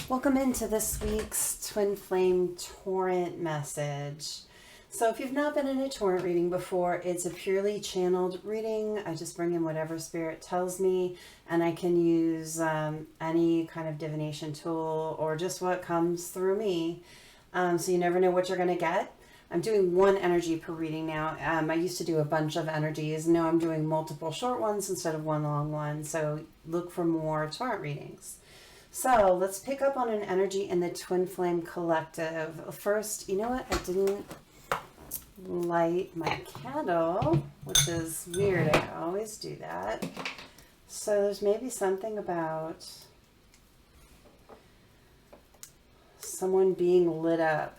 Welcome into this week's Twin Flame Torrent message. So if you've not been in a Torrent reading before, it's a purely channeled reading. I just bring in whatever spirit tells me, and I can use any kind of divination tool or just what comes through me. So you never know what you're going to get. I'm doing one energy per reading now. I used to do a bunch of energies. Now I'm doing multiple short ones instead of one long one. So look for more Torrent readings. So let's pick up on an energy in the Twin Flame Collective. First, you know what? I didn't light my candle, which is weird. I always do that. So there's maybe something about someone being lit up.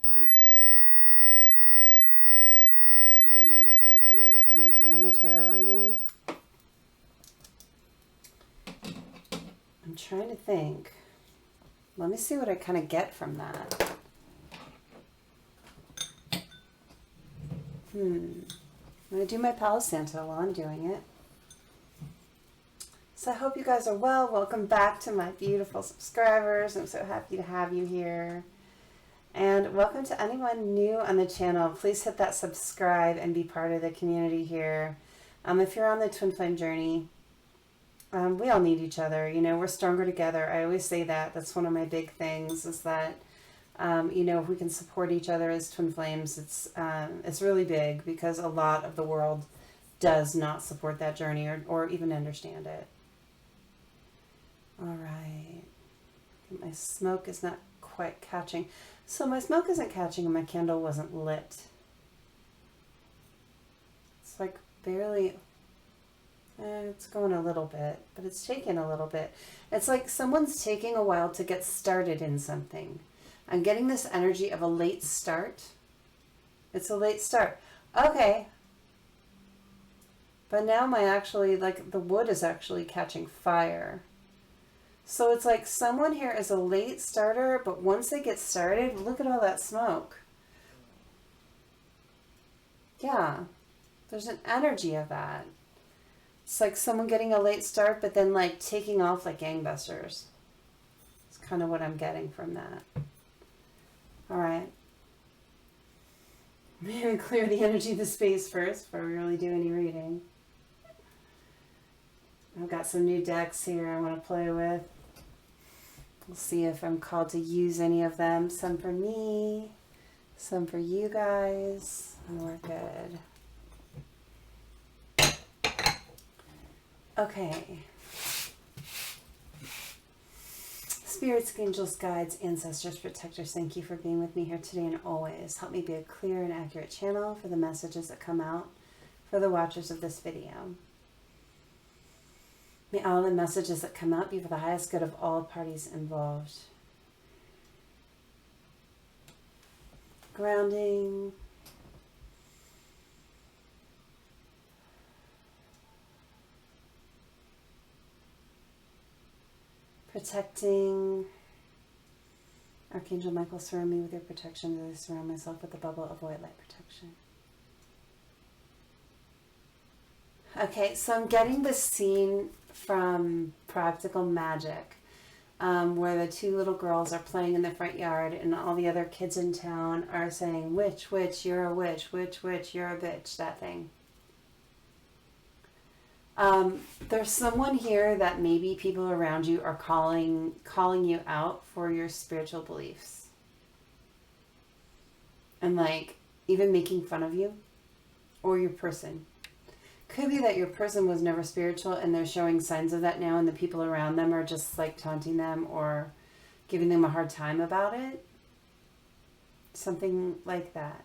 Interesting. I think it means something when you're doing a tarot reading. I'm trying to think. Let me see what I kind of get from that. I'm going to do my Palo Santo while I'm doing it. So I hope you guys are well. Welcome back to my beautiful subscribers. I'm so happy to have you here. And welcome to anyone new on the channel. Please hit that subscribe and be part of the community here. If you're on the Twin Flame journey, we all need each other. You know, we're stronger together. I always say that. That's one of my big things is that, you know, if we can support each other as twin flames, it's really big because a lot of the world does not support that journey or even understand it. All right. My smoke is not quite catching. So my smoke isn't catching and my candle wasn't lit. It's like barely... it's going a little bit, but it's taking a little bit. It's like someone's taking a while to get started in something. I'm getting this energy of a late start. It's a late start. Okay. But now the wood is actually catching fire. So it's like someone here is a late starter, but once they get started, look at all that smoke. Yeah. There's an energy of that. It's like someone getting a late start, but then like taking off like gangbusters. It's kind of what I'm getting from that. All right. I'm going to clear the energy of the space first before we really do any reading. I've got some new decks here I want to play with. We'll see if I'm called to use any of them. Some for me, some for you guys, and we're good. Okay. Spirits, angels, guides, ancestors, protectors, thank you for being with me here today and always. Help me be a clear and accurate channel for the messages that come out for the watchers of this video. May all the messages that come out be for the highest good of all parties involved. Grounding. Protecting. Archangel Michael, surround me with your protection as I surround myself with the bubble of white light protection. Okay, so I'm getting this scene from Practical Magic, where the two little girls are playing in the front yard and all the other kids in town are saying, witch, witch, you're a witch, witch, witch, you're a bitch, that thing. There's someone here that maybe people around you are calling you out for your spiritual beliefs. And like even making fun of you or your person. Could be that your person was never spiritual and they're showing signs of that now and the people around them are just like taunting them or giving them a hard time about it. Something like that.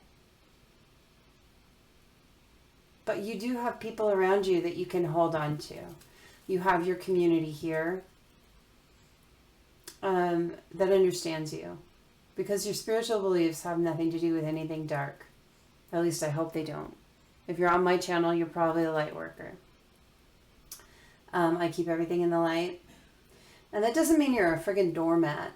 But you do have people around you that you can hold on to. You have your community here that understands you. Because your spiritual beliefs have nothing to do with anything dark. At least I hope they don't. If you're on my channel, you're probably a light worker. I keep everything in the light. And that doesn't mean you're a friggin' doormat,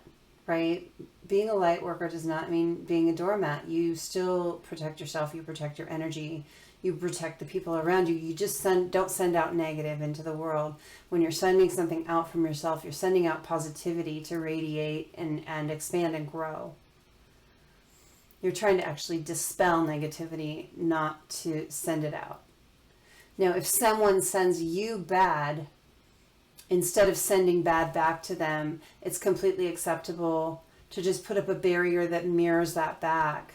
right? Being a light worker does not mean being a doormat. You still protect yourself. You protect your energy. You protect the people around you. You just don't send out negative into the world. When you're sending something out from yourself, you're sending out positivity to radiate and expand and grow. You're trying to actually dispel negativity, not to send it out. Now, if someone sends you bad, instead of sending bad back to them, it's completely acceptable to just put up a barrier that mirrors that back.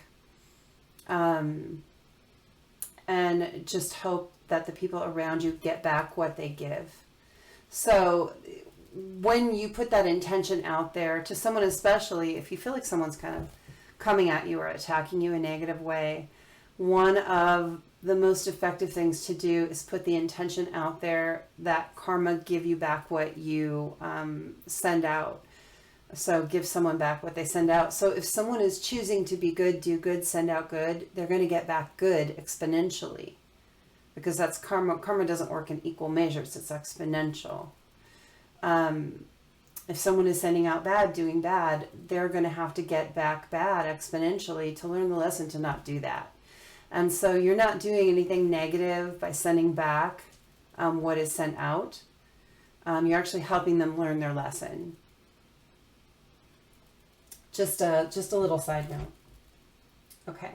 And just hope that the people around you get back what they give. So when you put that intention out there to someone, especially if you feel like someone's kind of coming at you or attacking you in a negative way, one of the most effective things to do is put the intention out there that karma give you back what you send out. So give someone back what they send out. So if someone is choosing to be good, do good, send out good, they're going to get back good exponentially. Because that's karma. Karma doesn't work in equal measures. It's exponential. If someone is sending out bad, doing bad, they're going to have to get back bad exponentially to learn the lesson to not do that. And so you're not doing anything negative by sending back what is sent out. You're actually helping them learn their lesson. Just a little side note. Okay.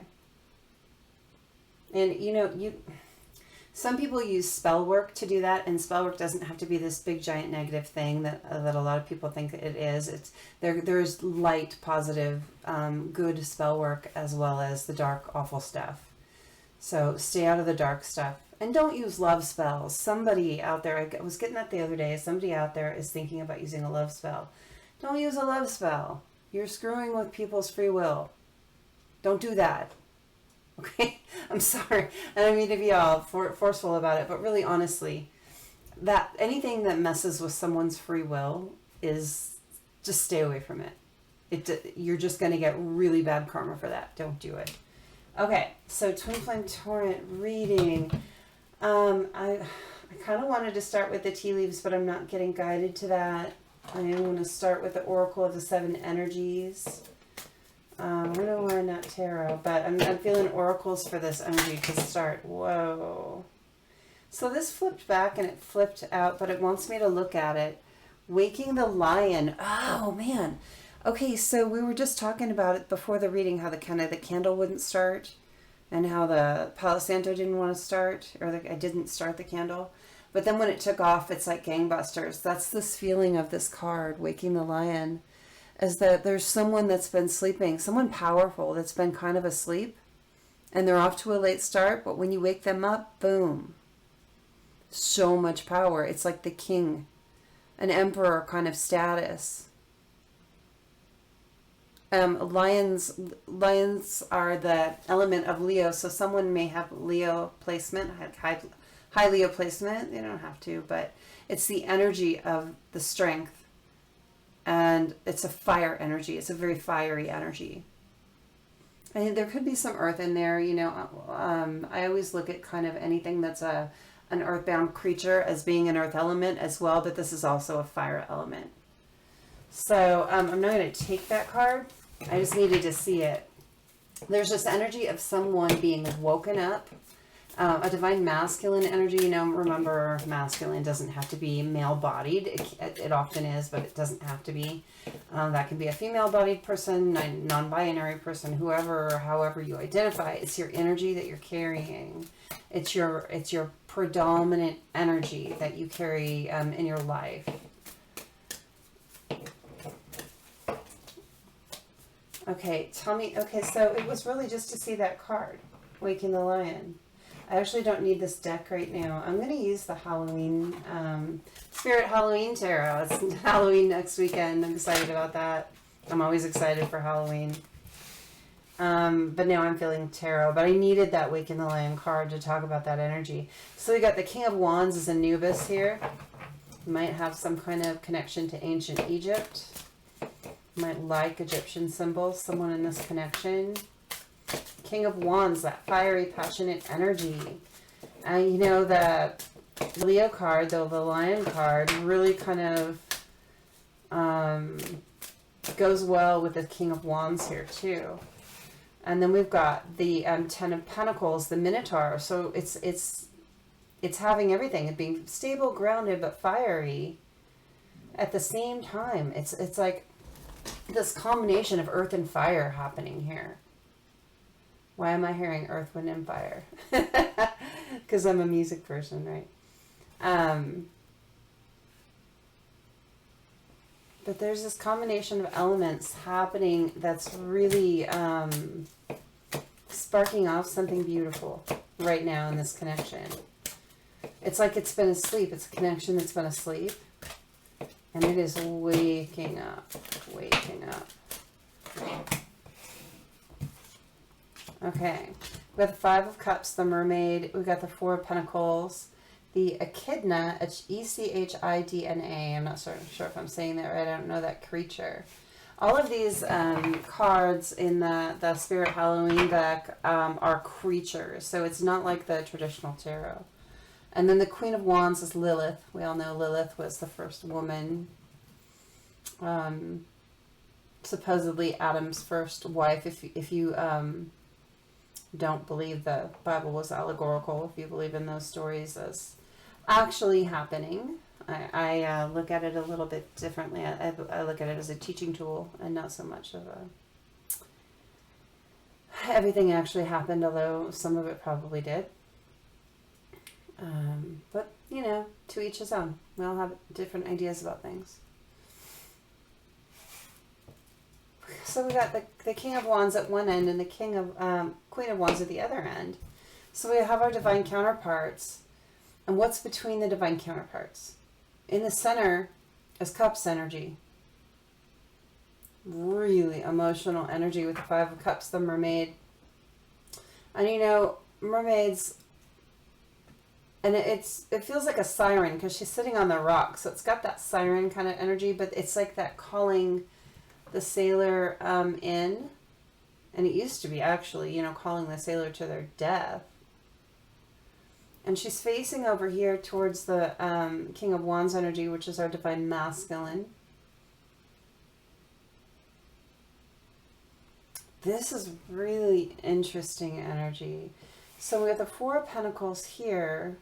And some people use spell work to do that, and spell work doesn't have to be this big giant negative thing that a lot of people think it is. There's light, positive, good spell work as well as the dark, awful stuff. So stay out of the dark stuff. And don't use love spells. Somebody out there, I was getting that the other day, somebody out there is thinking about using a love spell. Don't use a love spell. You're screwing with people's free will. Don't do that. Okay? I'm sorry. I don't mean to be all forceful about it, but really honestly, that anything that messes with someone's free will is just stay away from it. You're just going to get really bad karma for that. Don't do it. Okay, so Twin Flame Torrent reading. I kind of wanted to start with the tea leaves, but I'm not getting guided to that. I am going to start with the Oracle of the Seven Energies. I don't know where in that tarot, but I'm feeling oracles for this energy to start. Whoa. So this flipped back and it flipped out, but it wants me to look at it. Waking the Lion. Oh, man. Okay, so we were just talking about it before the reading, how the candle wouldn't start, and how the Palo Santo didn't want to start, or I didn't start the candle. But then when it took off, it's like gangbusters. That's this feeling of this card, Waking the Lion, is that there's someone that's been sleeping, someone powerful that's been kind of asleep, and they're off to a late start, but when you wake them up, boom. So much power. It's like the king, an emperor kind of status. Lions are the element of Leo, so someone may have Leo placement, high Leo placement. They don't have to, but it's the energy of the strength, and it's a fire energy. It's a very fiery energy. And there could be some earth in there, I always look at kind of anything that's an earthbound creature as being an earth element as well, but this is also a fire element. So I'm not going to take that card. I just needed to see it. There's this energy of someone being woken up, a divine masculine energy. Remember, masculine doesn't have to be male-bodied. It often is, but it doesn't have to be. That can be a female-bodied person, non-binary person, however you identify. It's your energy that you're carrying. It's your predominant energy that you carry in your life. Okay, tell me, so it was really just to see that card, Waking the Lion. I actually don't need this deck right now. I'm going to use the Halloween, Spirit Halloween Tarot. It's Halloween next weekend. I'm excited about that. I'm always excited for Halloween. But now I'm feeling tarot, but I needed that Waking the Lion card to talk about that energy. So we got the King of Wands as Anubis here. Might have some kind of connection to ancient Egypt. Might like Egyptian symbols, someone in this connection. King of Wands, that fiery, passionate energy. And the Leo card, though, the Lion card, really kind of goes well with the King of Wands here, too. And then we've got the Ten of Pentacles, the Minotaur. So it's having everything. It's being stable, grounded, but fiery at the same time. It's like this combination of earth and fire happening here. Why am I hearing earth, wind, and fire? Because I'm a music person, right? But there's this combination of elements happening that's really sparking off something beautiful right now in this connection. It's like it's been asleep. It's a connection that's been asleep. And it is waking up. Waking up. Okay. We got the Five of Cups, the Mermaid. We got the Four of Pentacles. The Echidna, Echidna. I'm not sure if I'm saying that right. I don't know that creature. All of these cards in the Spirit Halloween deck are creatures. So it's not like the traditional tarot. And then the Queen of Wands is Lilith. We all know Lilith was the first woman. Supposedly Adam's first wife. If you don't believe the Bible was allegorical, if you believe in those stories as actually happening, I look at it a little bit differently. I look at it as a teaching tool and not so much of everything actually happened, although some of it probably did. But, you know, to each his own. We all have different ideas about things. So we got the King of Wands at one end and the Queen of Wands at the other end. So we have our divine counterparts. And what's between the divine counterparts? In the center is Cups energy. Really emotional energy with the Five of Cups, the Mermaid. And you know, mermaids, and it feels like a siren because she's sitting on the rock. So it's got that siren kind of energy, but it's like that calling the sailor in. And it used to be actually, you know, calling the sailor to their death. And she's facing over here towards the King of Wands energy, which is our divine masculine. This is really interesting energy. So we have the Four of Pentacles here.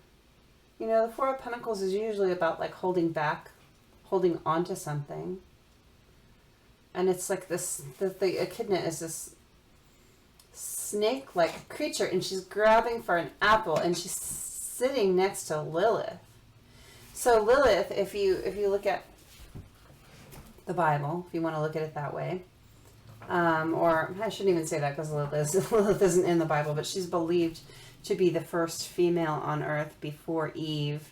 You know, the Four of Pentacles is usually about like holding back, holding on to something. And it's like this, the Echidna is this snake-like creature, and she's grabbing for an apple, and she's sitting next to Lilith. So Lilith, if you look at the Bible, if you want to look at it that way, or I shouldn't even say that because Lilith isn't in the Bible, but she's believed to be the first female on earth before Eve.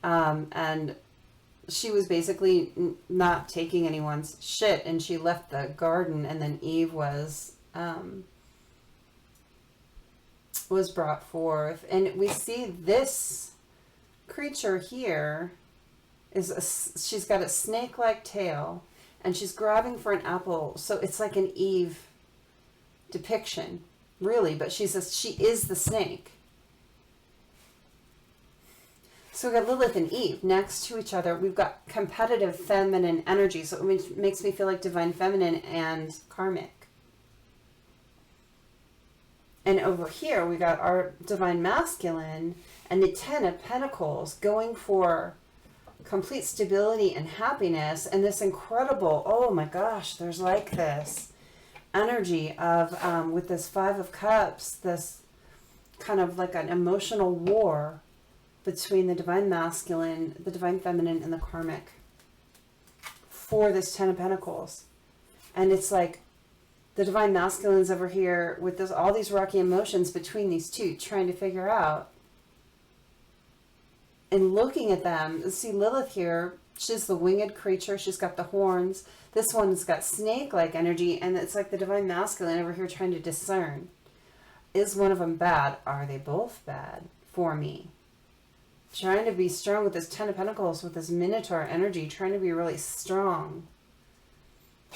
And she was basically not taking anyone's shit, and she left the garden, and then Eve was brought forth. And we see this creature here she's got a snake-like tail, and she's grabbing for an apple. So it's like an Eve depiction, really, but she is the snake. So we've got Lilith and Eve next to each other. We've got competitive feminine energy, so it makes me feel like divine feminine and karmic. And over here, we got our divine masculine and the Ten of Pentacles going for complete stability and happiness. And this incredible, oh my gosh, there's like this energy of, with this Five of Cups, this kind of like an emotional war between the divine masculine, the divine feminine, and the karmic for this Ten of Pentacles. And it's like the divine masculine's over here with all these rocky emotions between these two, trying to figure out. And looking at them, see Lilith here, she's the winged creature, she's got the horns. This one's got snake-like energy, and it's like the divine masculine over here trying to discern. Is one of them bad? Are they both bad for me? Trying to be strong with this Ten of Pentacles, with this Minotaur energy, trying to be really strong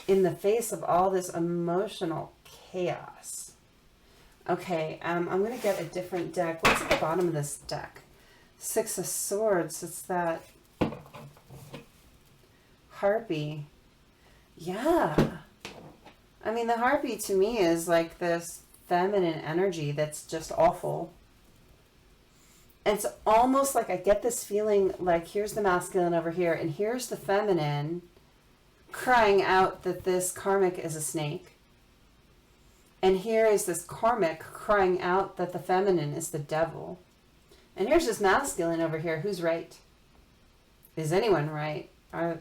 in the face of all this emotional chaos. Okay, I'm going to get a different deck. What's at the bottom of this deck? Six of Swords. It's that Harpy. Yeah. I mean, the Harpy to me is like this feminine energy that's just awful. It's almost like I get this feeling like here's the masculine over here and here's the feminine crying out that this karmic is a snake. And here is this karmic crying out that the feminine is the devil. And here's this masculine over here. Who's right? Is anyone right?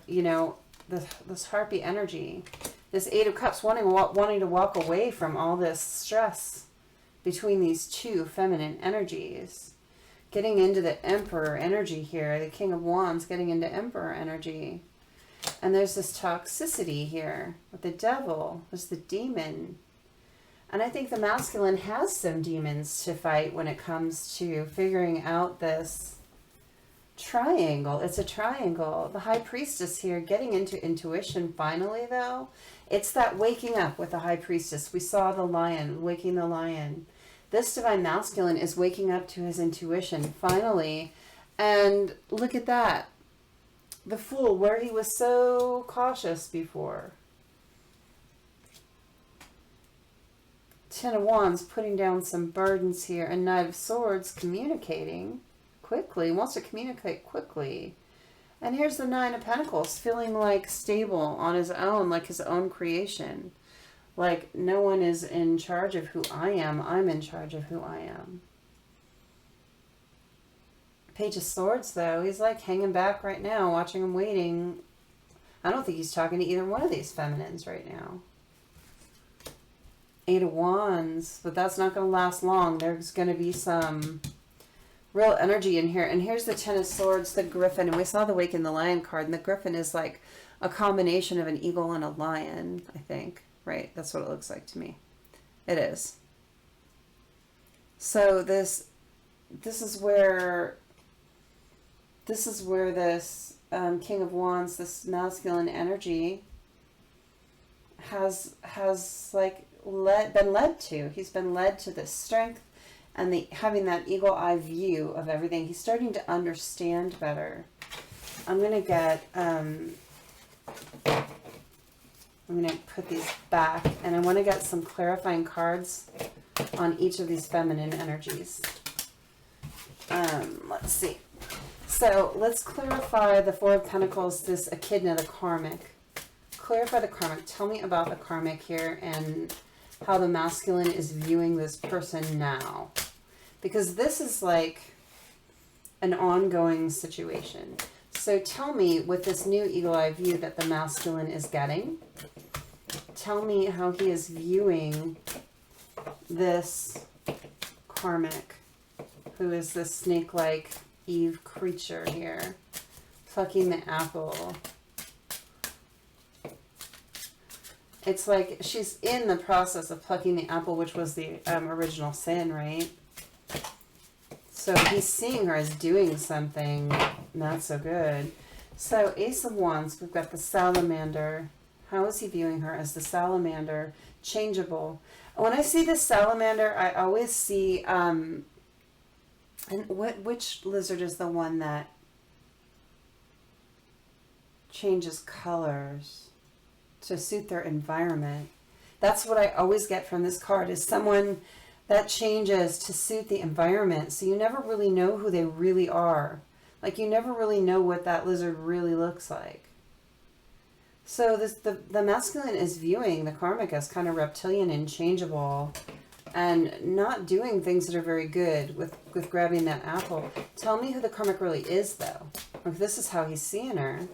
You know, this Harpy energy, this Eight of Cups, wanting to walk away from all this stress between these two feminine energies. Getting into the Emperor energy here, the King of Wands getting into Emperor energy. And there's this toxicity here with the devil, there's the demon. And I think the masculine has some demons to fight when it comes to figuring out this triangle. It's a triangle. The High Priestess here getting into intuition finally, though. It's that waking up with the High Priestess. We saw the lion, waking the lion. This Divine Masculine is waking up to his intuition finally. And look at that. The Fool, where he was so cautious before. Ten of Wands putting down some burdens here. And Knight of Swords communicating quickly. Wants to communicate quickly. And here's the Nine of Pentacles feeling like stable on his own, like his own creation. Like no one is in charge of who I am. I'm in charge of who I am. Page of Swords, though, he's like hanging back right now, watching him waiting. I don't think he's talking to either one of these feminines right now. Eight of Wands, but that's not going to last long. There's going to be some real energy in here. And here's the Ten of Swords, the Griffin. And we saw the Waken the Lion card. And the Griffin is like a combination of an eagle and a lion, I think. Right? That's what it looks like to me. It is. So this is where this King of Wands, this masculine energy has like been led to. He's been led to this strength and having that eagle eye view of everything. He's starting to understand better. I'm going to put these back, and I want to get some clarifying cards on each of these feminine energies. Let's see. So let's clarify the Four of Pentacles, this Echidna, the karmic. Clarify the karmic. Tell me about the karmic here and how the masculine is viewing this person now. Because this is like an ongoing situation. So tell me, with this new eagle eye view that the masculine is getting, tell me how he is viewing this karmic, who is this snake-like Eve creature here, plucking the apple. It's like she's in the process of plucking the apple, which was the original sin, right? So he's seeing her as doing something not so good. So Ace of Wands, we've got the salamander. How is he viewing her as the salamander? Changeable. When I see the salamander, I always see, and which lizard is the one that changes colors to suit their environment? That's what I always get from this card, is someone that changes to suit the environment. So you never really know who they really are. Like you never really know what that lizard really looks like. So the masculine is viewing the karmic as kind of reptilian and changeable and not doing things that are very good with grabbing that apple. Tell me who the karmic really is, though. If this is how he's seeing her,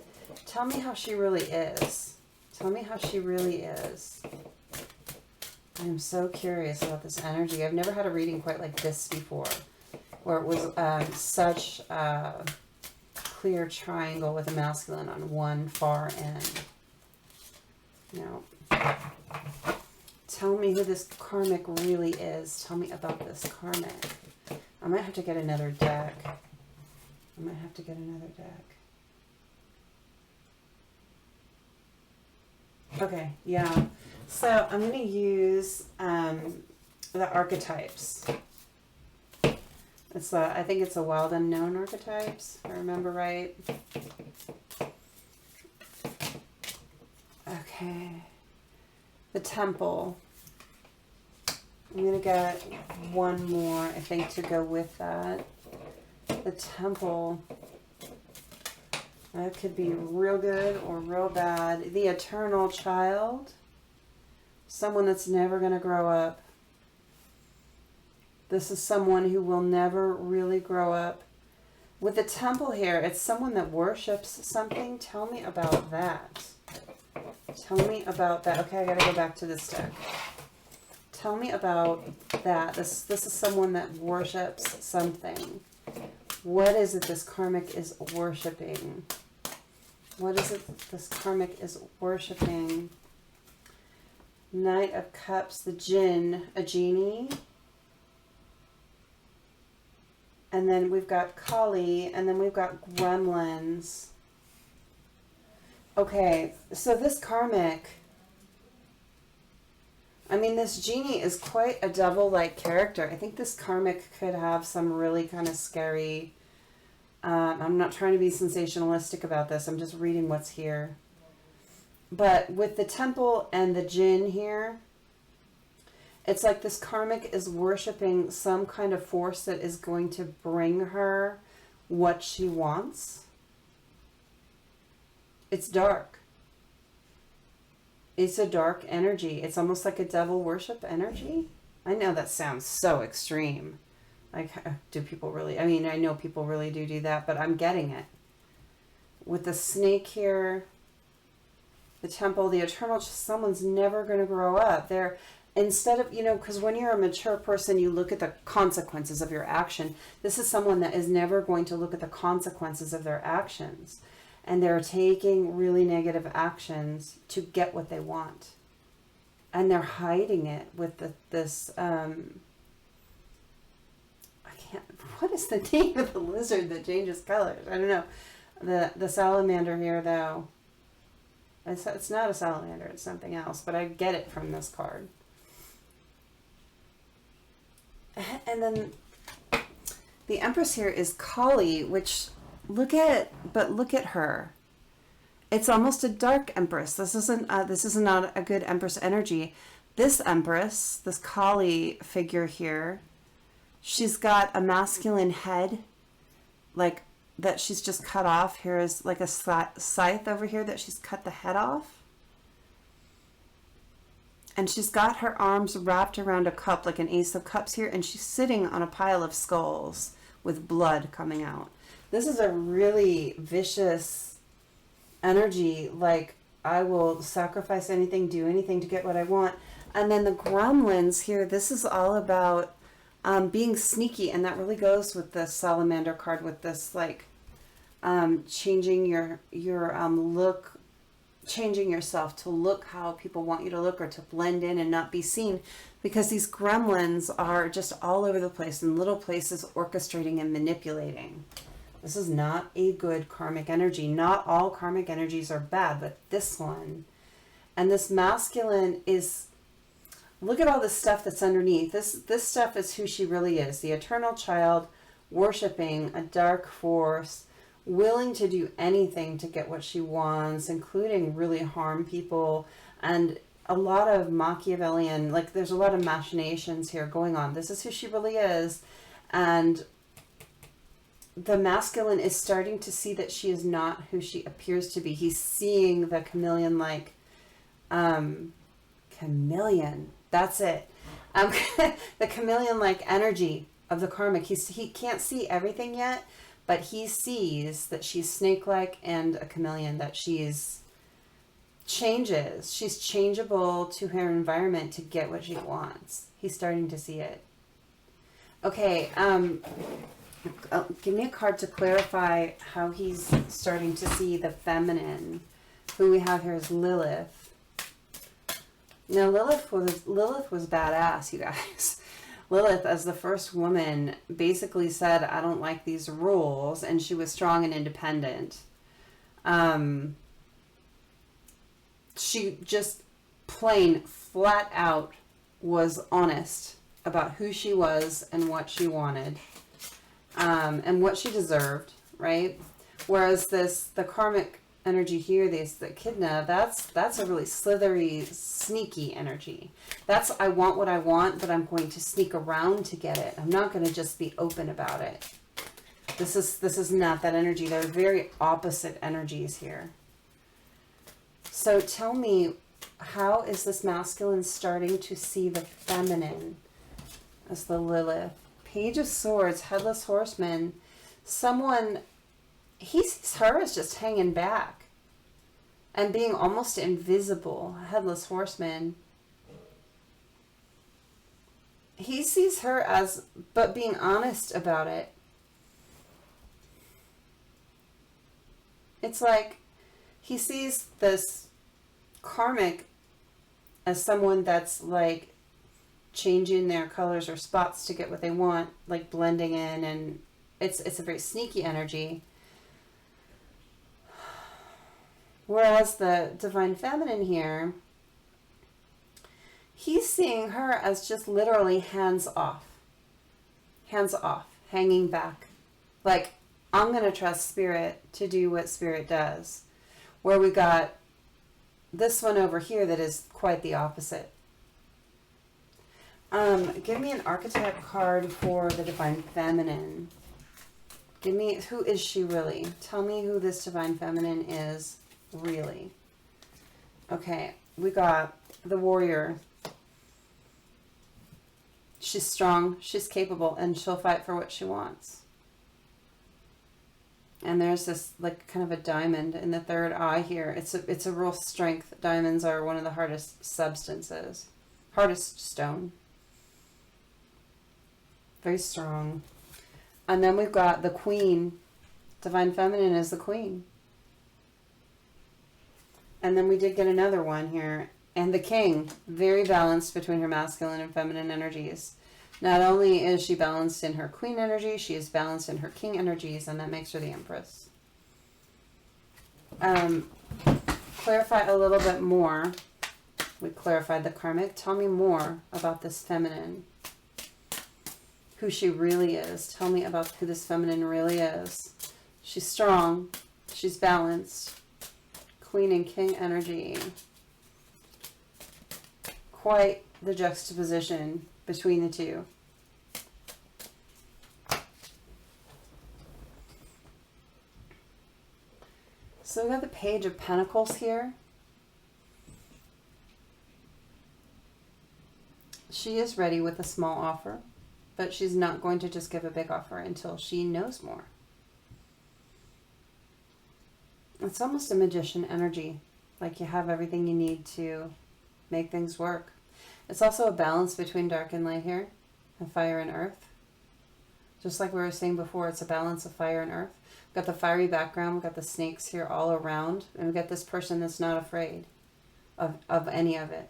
tell me how she really is. Tell me how she really is. I'm so curious about this energy. I've never had a reading quite like this before, where it was such a clear triangle with a masculine on one far end. No. Tell me who this karmic really is. Tell me about this karmic. I might have to get another deck. Okay, yeah. So I'm going to use the archetypes. I think it's a wild unknown archetypes, if I remember right. Okay. The Temple. I'm going to get one more, I think, to go with that. The Temple. That could be real good or real bad. The Eternal Child. Someone that's never going to grow up. This is someone who will never really grow up. With the Temple here, it's someone that worships something. Tell me about that. Tell me about that. Okay, I got to go back to this deck. Tell me about that. This is someone that worships something. What is it this karmic is worshiping? What is it this karmic is worshiping? Knight of Cups, the Jinn, a genie. And then we've got Kali, and then we've got Gremlins. Okay, so this karmic, I mean, this genie is quite a devil-like character. I think this karmic could have some really kind of scary, I'm not trying to be sensationalistic about this, I'm just reading what's here. But with the Temple and the Jinn here, it's like this karmic is worshiping some kind of force that is going to bring her what she wants. It's dark. It's a dark energy. It's almost like a devil worship energy. I know that sounds so extreme. Like, do people really? I mean, I know people really do that, but I'm getting it. With the snake here, the Temple, the Eternal, someone's never going to grow up. They're, instead of, you know, because when you're a mature person, you look at the consequences of your action. This is someone that is never going to look at the consequences of their actions. And they're taking really negative actions to get what they want. And they're hiding it with this, I can't, what is the name of the lizard that changes colors? I don't know. The salamander here, though. It's not a salamander, it's something else. But I get it from this card. And then the Empress here is Kali, which... look at her. It's almost a dark Empress. This is not a good Empress energy. This Empress, this Kali figure here, she's got a masculine head, like that she's just cut off. Here is like a scythe over here that she's cut the head off. And she's got her arms wrapped around a cup like an Ace of Cups here, and she's sitting on a pile of skulls with blood coming out. This is a really vicious energy, like I will sacrifice anything, do anything to get what I want. And then the Gremlins here, this is all about being sneaky, and that really goes with the Salamander card, with this like changing your look, changing yourself to look how people want you to look, or to blend in and not be seen, because these Gremlins are just all over the place in little places, orchestrating and manipulating. This is not a good karmic energy. Not all karmic energies are bad, but this one. And this masculine is, look at all the stuff that's underneath. This stuff is who she really is. The Eternal Child, worshiping a dark force, willing to do anything to get what she wants, including really harm people, and a lot of Machiavellian, like there's a lot of machinations here going on. This is who she really is. And the masculine is starting to see that she is not who she appears to be. He's seeing the chameleon-like, chameleon, that's it. The chameleon-like energy of the karmic. He can't see everything yet, but he sees that she's snake-like and a chameleon, that she's changes. She's changeable to her environment to get what she wants. He's starting to see it. Okay, give me a card to clarify how he's starting to see the feminine. Who we have here is Lilith. Now, Lilith was badass, you guys. Lilith, as the first woman, basically said, I don't like these rules, and she was strong and independent. She just plain, flat out, was honest about who she was and what she wanted. And what she deserved, right? Whereas the karmic energy here, the echidna, that's a really slithery, sneaky energy. That's, I want what I want, but I'm going to sneak around to get it. I'm not going to just be open about it. This is not that energy. They're very opposite energies here. So tell me, how is this masculine starting to see the feminine as the Lilith? Page of Swords, Headless Horseman. Someone, he sees her as just hanging back and being almost invisible. Headless Horseman. He sees her as, but being honest about it. It's like he sees this karmic as someone that's like changing their colors or spots to get what they want, like blending in, and it's a very sneaky energy. Whereas the divine feminine here, he's seeing her as just literally hands off, hanging back. Like, I'm going to trust spirit to do what spirit does. Where we got this one over here that is quite the opposite. Give me an archetype card for the divine feminine. Give me, who is she really? Tell me who this divine feminine is really. Okay, we got the warrior. She's strong, she's capable, and she'll fight for what she wants. And there's this like kind of a diamond in the third eye here. It's a real strength. Diamonds are one of the hardest substances. Hardest stone. Very strong. And then we've got the queen. Divine feminine is the queen. And then we did get another one here. And the king. Very balanced between her masculine and feminine energies. Not only is she balanced in her queen energy, she is balanced in her king energies, and that makes her the empress. Clarify a little bit more. We clarified the karmic. Tell me more about this feminine. Who she really is. Tell me about who this feminine really is. She's strong. She's balanced. Queen and king energy. Quite the juxtaposition between the two. So we got the Page of Pentacles here. She is ready with a small offer, but she's not going to just give a big offer until she knows more. It's almost a magician energy, like you have everything you need to make things work. It's also a balance between dark and light here, and fire and earth. Just like we were saying before, it's a balance of fire and earth. We've got the fiery background, we've got the snakes here all around, and we've got this person that's not afraid of any of it.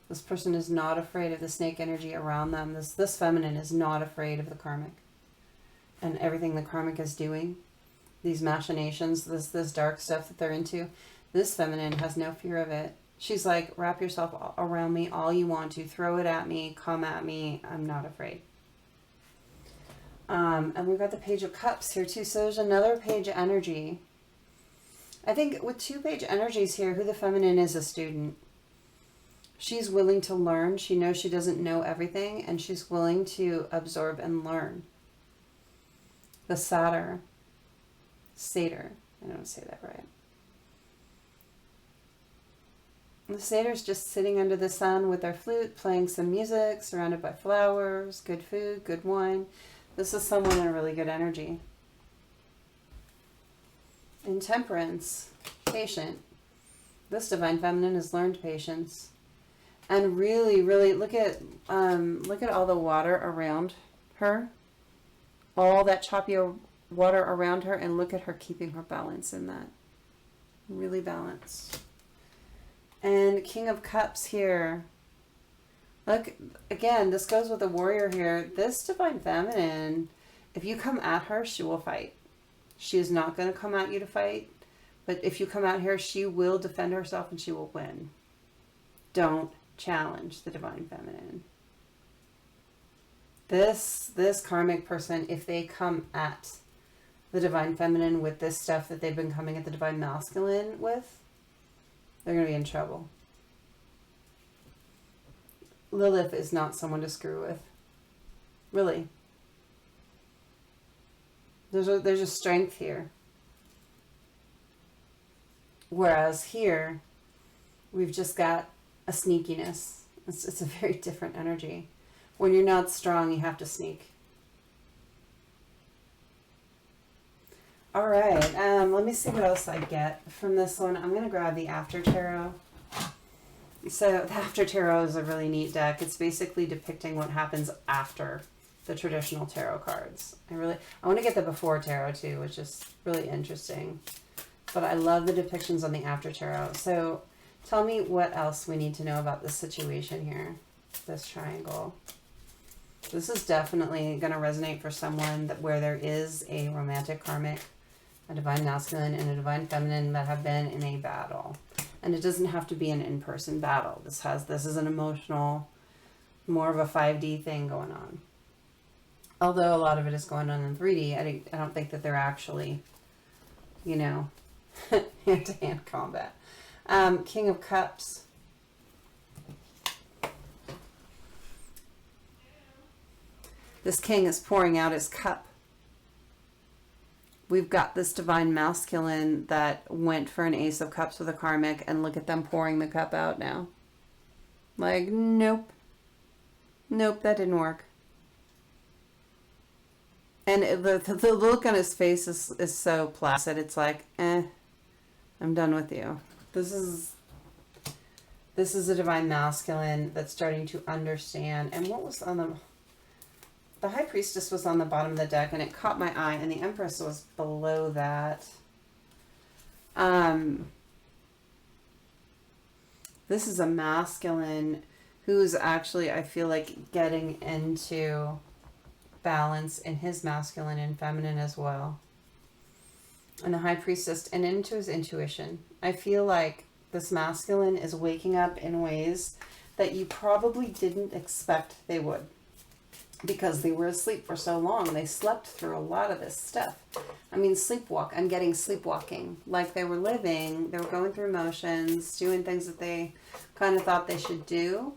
This person is not afraid of the snake energy around them. This feminine is not afraid of the karmic and everything the karmic is doing. These machinations, this dark stuff that they're into. This feminine has no fear of it. She's like, wrap yourself around me all you want to. Throw it at me. Come at me. I'm not afraid. And we've got the Page of Cups here too. So there's another page energy. I think with two page energies here, who the feminine is a student. She's willing to learn. She knows she doesn't know everything, and she's willing to absorb and learn. The Satyr. I don't say that right. The satyr's just sitting under the sun with their flute, playing some music, surrounded by flowers, good food, good wine. This is someone in a really good energy. In Temperance, patient. This divine feminine has learned patience. And really, really look at all the water around her. All that choppy water around her, and look at her keeping her balance in that. Really balanced. And King of Cups here. Look, again, this goes with the warrior here. This divine feminine, if you come at her, she will fight. She is not going to come at you to fight. But if you come at her, she will defend herself and she will win. Don't challenge the divine feminine. This karmic person, if they come at the Divine Feminine with this stuff that they've been coming at the Divine Masculine with, they're going to be in trouble. Lilith is not someone to screw with. Really. There's a strength here. Whereas here, we've just got a sneakiness. It's a very different energy. When you're not strong, you have to sneak. All right, let me see what else I get from this one. I'm going to grab the After Tarot. So the After Tarot is a really neat deck. It's basically depicting what happens after the traditional tarot cards. I want to get the Before Tarot too, which is really interesting. But I love the depictions on the After Tarot. So tell me what else we need to know about this situation here, this triangle. This is definitely going to resonate for someone where there is a romantic karmic, a Divine Masculine, and a Divine Feminine that have been in a battle. And it doesn't have to be an in-person battle. This is an emotional, more of a 5D thing going on. Although a lot of it is going on in 3D, I don't think that they're actually, you know, hand-to-hand combat. King of Cups. This king is pouring out his cup. We've got this Divine Masculine that went for an Ace of Cups with a karmic, and look at them pouring the cup out now. Like, nope. Nope, that didn't work. And the look on his face is so placid. It's like, I'm done with you. This is a Divine Masculine that's starting to understand. And what was on the High Priestess was on the bottom of the deck, and it caught my eye, and the Empress was below that. This is a masculine who's actually, I feel like, getting into balance in his masculine and feminine as well. And the High Priestess, and into his intuition. I feel like this masculine is waking up in ways that you probably didn't expect they would, because they were asleep for so long. They slept through a lot of this stuff. I mean, I'm getting sleepwalking. Like they were living, they were going through motions, doing things that they kind of thought they should do.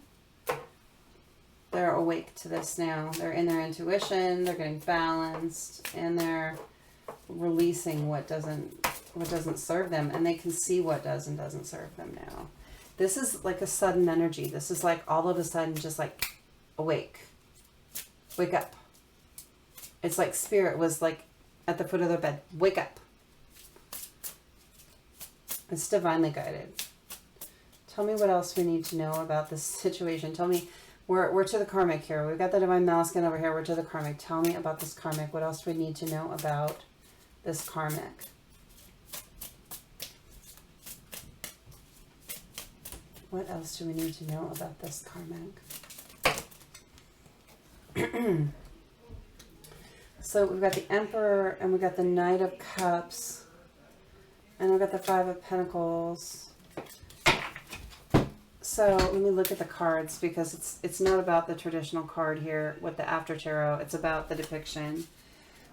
They're awake to this now. They're in their intuition, they're getting balanced, and they're releasing what doesn't serve them, and they can see what does and doesn't serve them now. This is like a sudden energy. This is like all of a sudden just like awake. Wake up. It's like spirit was like at the foot of their bed. Wake up. It's divinely guided. Tell me what else we need to know about this situation. Tell me, we're to the karmic here. We've got the Divine Masculine over here. We're to the karmic. Tell me about this karmic. What else do we need to know about this karmic? What else do we need to know about this karmic? So we've got the Emperor, and we've got the Knight of Cups, and we've got the Five of Pentacles. So let me look at the cards, because it's not about the traditional card here with the After Tarot. It's about the depiction.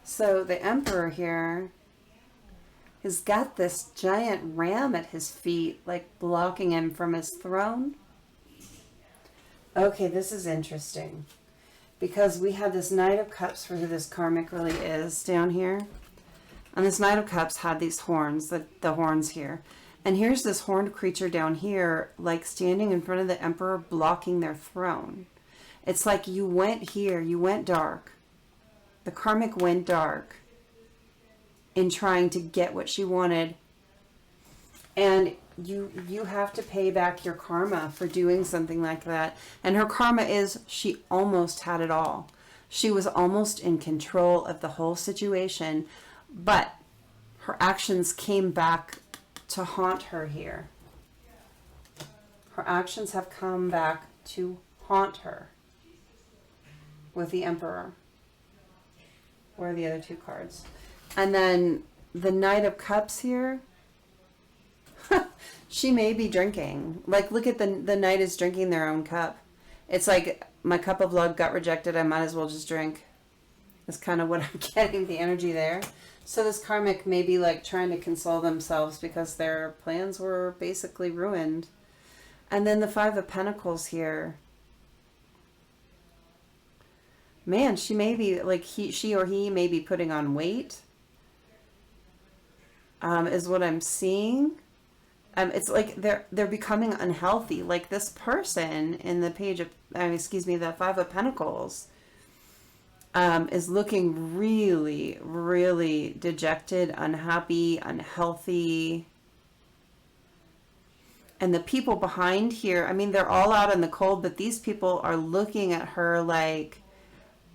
So the Emperor here has got this giant ram at his feet, like blocking him from his throne. Okay, this is interesting, because we have this Knight of Cups for who this karmic really is down here. And this Knight of Cups had these horns, the horns here. And here's this horned creature down here, like standing in front of the Emperor, blocking their throne. It's like you went here, you went dark. The karmic went dark in trying to get what she wanted. And you have to pay back your karma for doing something like that. And her karma is she almost had it all. She was almost in control of the whole situation, but her actions came back to haunt her here. Her actions have come back to haunt her with the Emperor. Where are the other two cards? And then the Knight of Cups here. She may be drinking. Like, look at the Knight is drinking their own cup. It's like, my cup of love got rejected. I might as well just drink. That's kind of what I'm getting, the energy there. So this karmic may be like trying to console themselves because their plans were basically ruined. And then the Five of Pentacles here. Man, she may be like she or he may be putting on weight. Is what I'm seeing. It's like they're becoming unhealthy. Like this person in the page of, the Five of Pentacles, is looking really, really dejected, unhappy, unhealthy. And the people behind here, I mean, they're all out in the cold, but these people are looking at her like,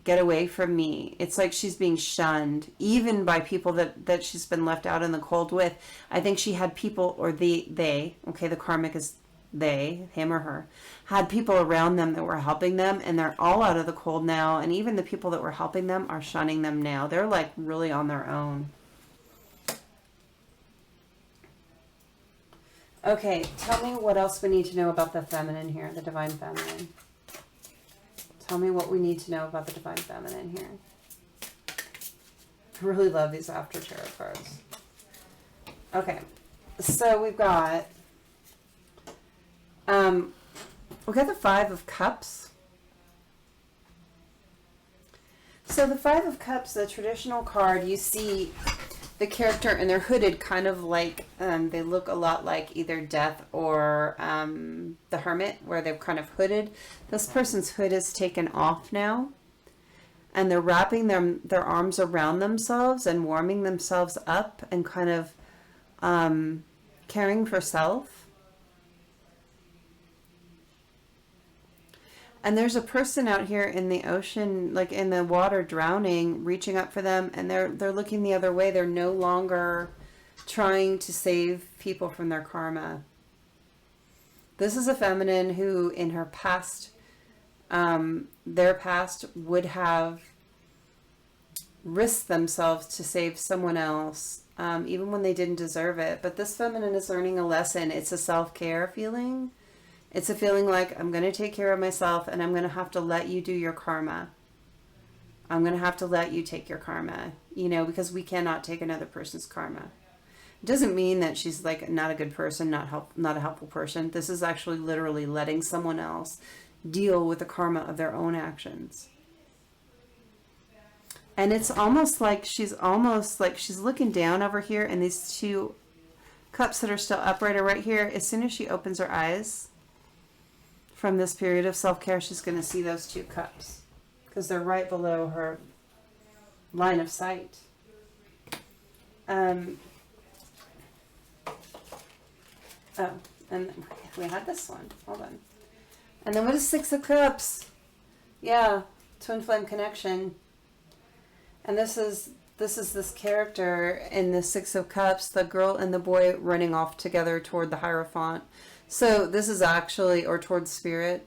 get away from me. It's like she's being shunned, even by people that she's been left out in the cold with. I think she had people, or they, okay, the karmic is they, him or her, had people around them that were helping them, and they're all out of the cold now, and even the people that were helping them are shunning them now. They're like really on their own. Okay, tell me what else we need to know about the feminine here, the divine feminine. Tell me what we need to know about the divine feminine here. I really love these after tarot cards. Okay, so we've got the Five of Cups. So the Five of Cups, the traditional card, you see the character and they're hooded, kind of like they look a lot like either Death or the Hermit, where they're kind of hooded. This person's hood is taken off now, and they're wrapping their arms around themselves and warming themselves up and kind of caring for self. And there's a person out here in the ocean, like in the water, drowning, reaching up for them, and they're looking the other way. They're no longer trying to save people from their karma. This is a feminine who, in her past, their past, would have risked themselves to save someone else, even when they didn't deserve it. But this feminine is learning a lesson. It's a self-care feeling. It's a feeling like, I'm going to take care of myself, and I'm going to have to let you do your karma. I'm going to have to let you take your karma, because we cannot take another person's karma. It doesn't mean that she's like not a good person, not a helpful person. This is actually literally letting someone else deal with the karma of their own actions. And it's almost like she's looking down over here, and these two cups that are still upright are right here. As soon as she opens her eyes from this period of self-care, she's going to see those two cups because they're right below her line of sight. And we had this one. Hold on. And then what is Six of Cups? Yeah, twin flame connection. And this is this character in the Six of Cups, the girl and the boy running off together toward the Hierophant. So this is actually, or towards spirit,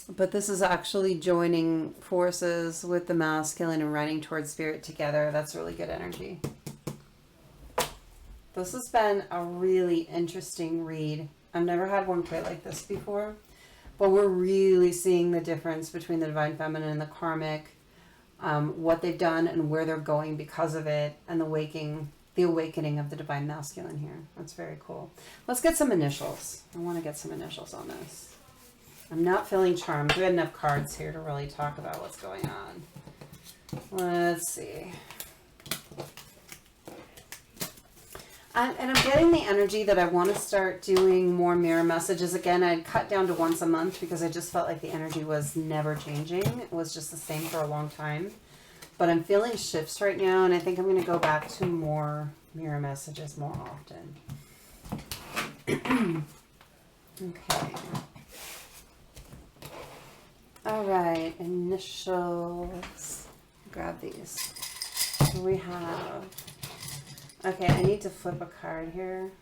but this is actually joining forces with the masculine and running towards spirit together. That's really good energy. This has been a really interesting read. I've never had one quite like this before, but we're really seeing the difference between the divine feminine and the karmic, what they've done and where they're going because of it, and the awakening of the divine masculine here. That's very cool. Let's get some initials. I want to get some initials on this. I'm not feeling charmed. We had enough cards here to really talk about what's going on. Let's see. And I'm getting the energy that I want to start doing more mirror messages again. I'd cut down to once a month because I just felt like the energy was never changing. It was just the same for a long time. But I'm feeling shifts right now, and I think I'm going to go back to more mirror messages more often. Okay. All right, initials. Grab these. We have... Okay, I need to flip a card here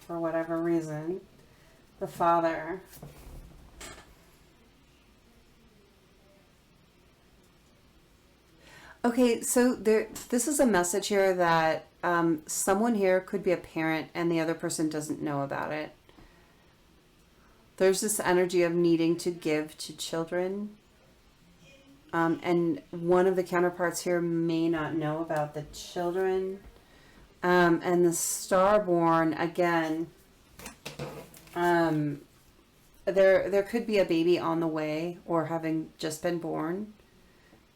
for whatever reason. The Father. Okay, so this is a message here that someone here could be a parent and the other person doesn't know about it. There's this energy of needing to give to children. And one of the counterparts here may not know about the children. And the starborn, again, there could be a baby on the way or having just been born.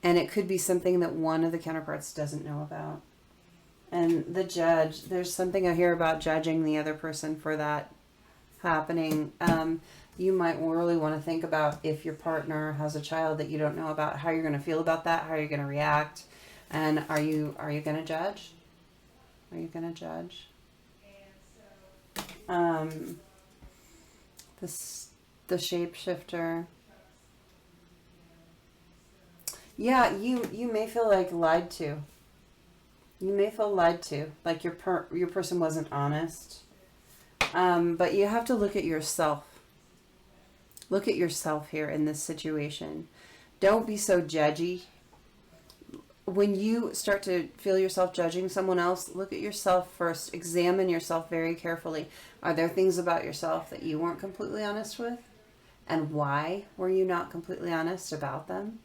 And it could be something that one of the counterparts doesn't know about. And the judge, there's something I hear about judging the other person for that happening. You might really want to think about, if your partner has a child that you don't know about, how you're going to feel about that, how you're going to react, and are you going to judge? Are you going to judge? The shapeshifter. Yeah, you may feel like lied to. You may feel lied to, like your person wasn't honest. But you have to look at yourself. Look at yourself here in this situation. Don't be so judgy. When you start to feel yourself judging someone else, look at yourself first. Examine yourself very carefully. Are there things about yourself that you weren't completely honest with? And why were you not completely honest about them?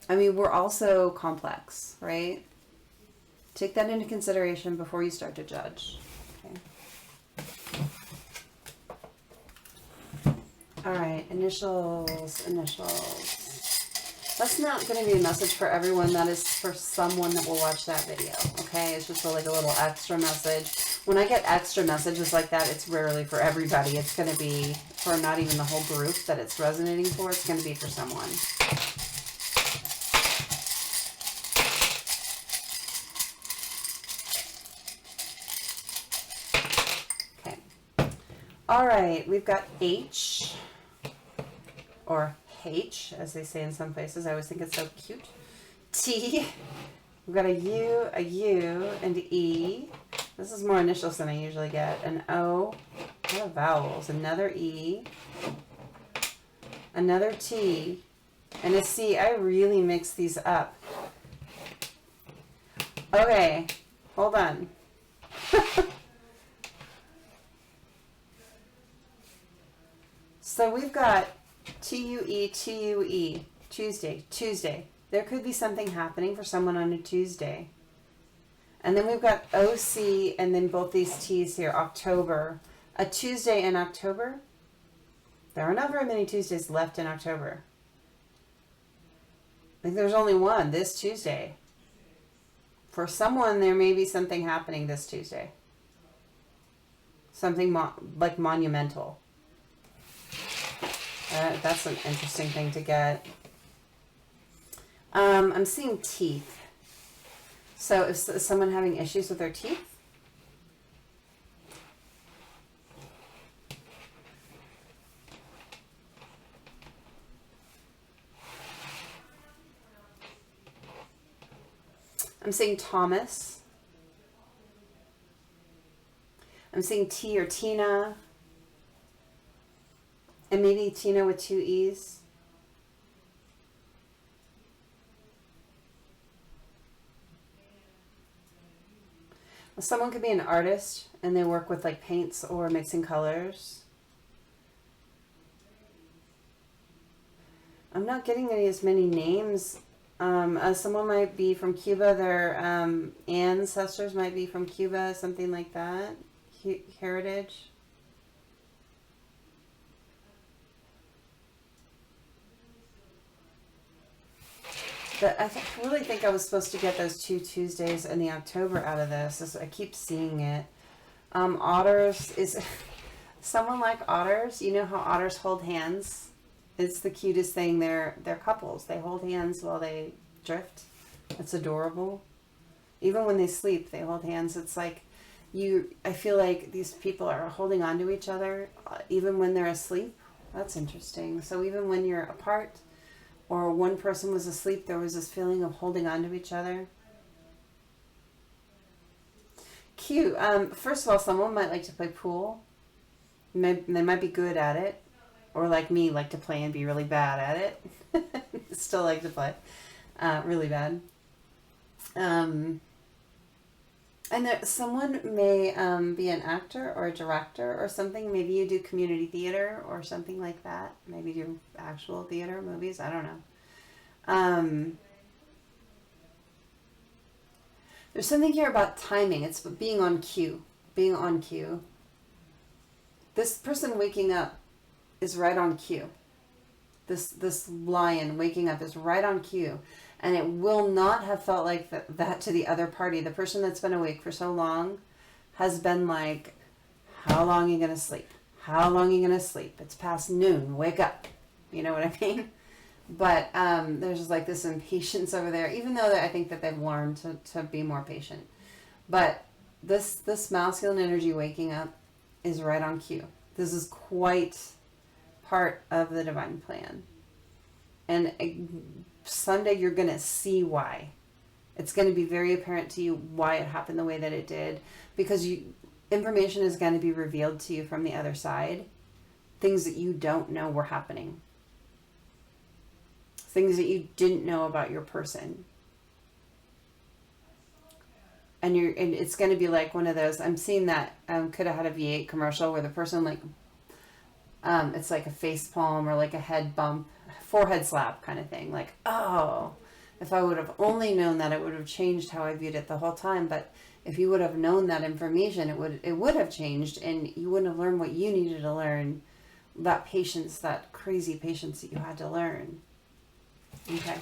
I mean, we're also complex, right? Take that into consideration before you start to judge. Okay. All right, initials. That's not going to be a message for everyone. That is for someone that will watch that video, okay? It's just like a little extra message. When I get extra messages like that, it's rarely for everybody. It's going to be for not even the whole group that it's resonating for. It's going to be for someone. All right, we've got H, or H, as they say in some places. I always think it's so cute. T, we've got a U, and E. This is more initials than I usually get. An O, a lot of vowels. Another E, another T, and a C. I really mix these up. Okay, hold on. So we've got T-U-E, T-U-E, Tuesday. There could be something happening for someone on a Tuesday. And then we've got O-C, and then both these T's here, October. A Tuesday in October? There are not very many Tuesdays left in October. I think there's only one, this Tuesday. For someone, there may be something happening this Tuesday. Something like monumental. That's an interesting thing to get. I'm seeing teeth. So is someone having issues with their teeth? I'm seeing Thomas. I'm seeing T or Tina. And maybe Tina with 2 E's. Well, someone could be an artist and they work with like paints or mixing colors. I'm not getting as many names. Someone might be from Cuba. Their ancestors might be from Cuba, something like that. Heritage. But I really think I was supposed to get those 2 Tuesdays in the October out of this. I keep seeing it. Otters is someone like otters. You know how otters hold hands? It's the cutest thing. They're couples. They hold hands while they drift. It's adorable. Even when they sleep, they hold hands. It's like I feel like these people are holding on to each other even when they're asleep. That's interesting. So even when you're apart, or one person was asleep, there was this feeling of holding on to each other. Cute. First of all, someone might like to play pool. They might be good at it. Or like me, like to play and be really bad at it. Still like to play. Really bad. And there, someone may be an actor or a director or something. Maybe you do community theater or something like that. Maybe do actual theater, movies. I don't know. There's something here about timing. It's being on cue. Being on cue. This person waking up is right on cue. This lion waking up is right on cue. And it will not have felt like that to the other party. The person that's been awake for so long has been like, how long are you going to sleep? How long are you going to sleep? It's past noon. Wake up. You know what I mean? But there's just like this impatience over there, even though I think that they've learned to be more patient. But this masculine energy waking up is right on cue. This is quite part of the divine plan. And Sunday, you're going to see why. It's going to be very apparent to you why it happened the way that it did. Because information is going to be revealed to you from the other side. Things that you don't know were happening. Things that you didn't know about your person. And it's going to be like one of those, I'm seeing that, could have had a V8 commercial where the person like, it's like a face palm or like a head bump, forehead slap kind of thing. Like, oh, if I would have only known that, it would have changed how I viewed it the whole time. But if you would have known that information, it would have changed, and you wouldn't have learned what you needed to learn. That patience, that crazy patience that you had to learn. Okay.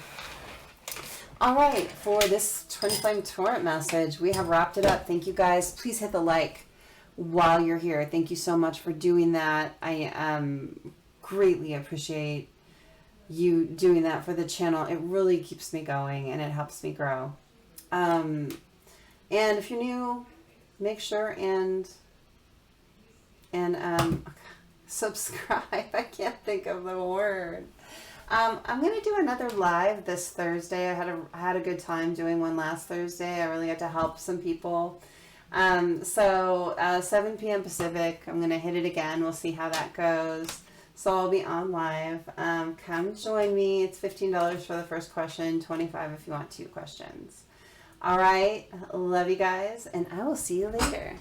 All right, for this Twin Flame Torrent message, we have wrapped it up. Thank you guys. Please hit the like while you're here. Thank you so much for doing that. I greatly appreciate you doing that for the channel. It really keeps me going and it helps me grow. And if you're new, make sure and subscribe. I can't think of the word. I'm going to do another live this Thursday. I had a good time doing one last Thursday. I really got to help some people. 7 p.m. Pacific, I'm going to hit it again. We'll see how that goes. So I'll be on live. Come join me. It's $15 for the first question, $25 if you want 2 questions. All right. Love you guys, and I will see you later.